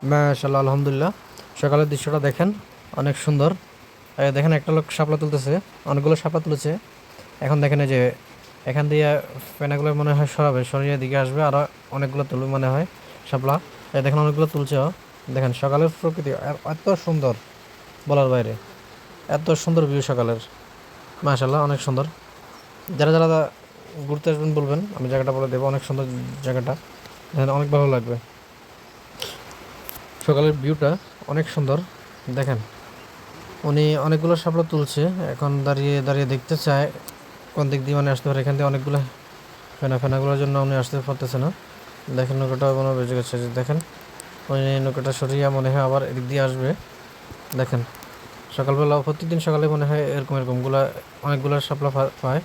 মাশাআল্লাহ, আলহামদুলিল্লাহ। সকালের দৃশ্যটা দেখেন, অনেক সুন্দর। দেখেন একটা লোক শাপলা তুলতেছে, অনেকগুলো শাপলা তুলেছে। এখন দেখেন এই যে এখান দিয়ে ফেনাগুলো মনে হয় সরাবে, সরিয়ে দিকে আসবে, আর অনেকগুলো তুলবে মনে হয় শাপলা। দেখেন অনেকগুলো তুলছে দেখেন সকালের প্রকৃতি এত সুন্দর, বলার বাইরে। এত সুন্দর ভিউ সকালের, মাশাআল্লাহ, অনেক সুন্দর। যারা যারা ঘুরতে আসবেন বলবেন, আমি জায়গাটা বলে দেবো। অনেক সুন্দর জায়গাটা, দেখেন অনেক ভালো লাগবে। সকালের ভিউটা অনেক সুন্দর। দেখেন উনি অনেকগুলো শাপলা তুলছে, এখন দাঁড়িয়ে দাঁড়িয়ে দেখতে চায় কোন দিক দিয়ে মানে আসতে পারে। এখান থেকে অনেকগুলো ফেনাগুলোর জন্য উনি আসতে পারতেছে না। দেখেন নৌকাটা মনে বেজে গেছে, যে দেখেন উনি নৌকাটা সরিয়ে মনে হয় আবার এদিক দিয়ে আসবে। দেখেন সকালবেলা প্রত্যেকদিন সকালে মনে হয় এরকম এরকমগুলা অনেকগুলো শাপলা পায়।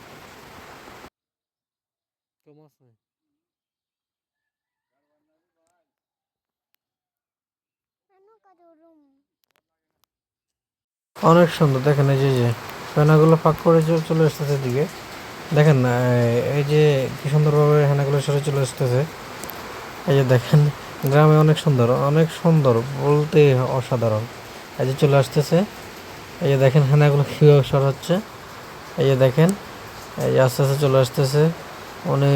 অনেক সুন্দর। দেখেন এই যে ফেনাগুলো ফাঁক করে চলে আসতেছে দিকে। দেখেন এই যে কি সুন্দরভাবে ফেনাগুলো সরে চলে আসতেছে। এই যে দেখেন গ্রামে অনেক সুন্দর, অনেক সুন্দর বলতে অসাধারণ। এই যে চলে আসতেছে, এই যে দেখেন ফেনাগুলো কীভাবে সরাচ্ছে। এই যে দেখেন, এই যে আস্তে আস্তে চলে আসতেছে। উনি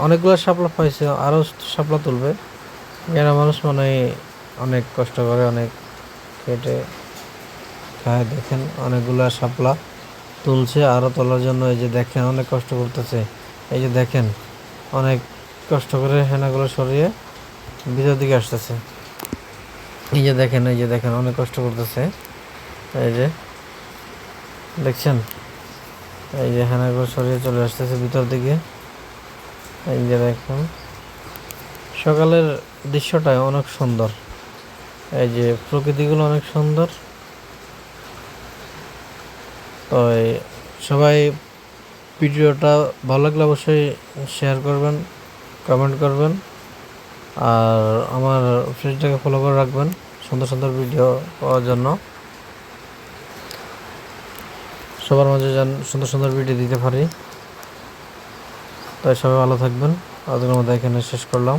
অনেকগুলো শাপলা পাইছে, আরও শাপলা তুলবে। গ্রামের মানুষ মানে অনেক কষ্ট করে, অনেক কেটে খায়। দেখেন অনেকগুলো শাপলা তুলছে, আরও তোলার জন্য এই যে দেখেন অনেক কষ্ট করতেছে। এই যে দেখেন অনেক কষ্ট করে হেনাগুলো সরিয়ে ভিতর দিকে আসতেছে। এই যে দেখেন, এই যে দেখেন অনেক কষ্ট করতেছে। এই যে দেখছেন, এই যে হেনাগুলো সরিয়ে চলে আসতেছে ভিতর দিকে। এই যে দেখুন সকালের দৃশ্যটা অনেক সুন্দর, এই যে প্রকৃতিগুলো অনেক সুন্দর। তো সবাই ভিডিওটা ভালো লাগলে অবশ্যই শেয়ার করবেন, কমেন্ট করবেন, আর আমার পেজটাকে ফলো করে রাখবেন সুন্দর সুন্দর ভিডিও পাওয়ার জন্য। সবার মাঝে যেন সুন্দর সুন্দর ভিডিও দিতে পারি। তাই সবাই ভালো থাকবেন। আজকের মধ্যে এখানে শেষ করলাম।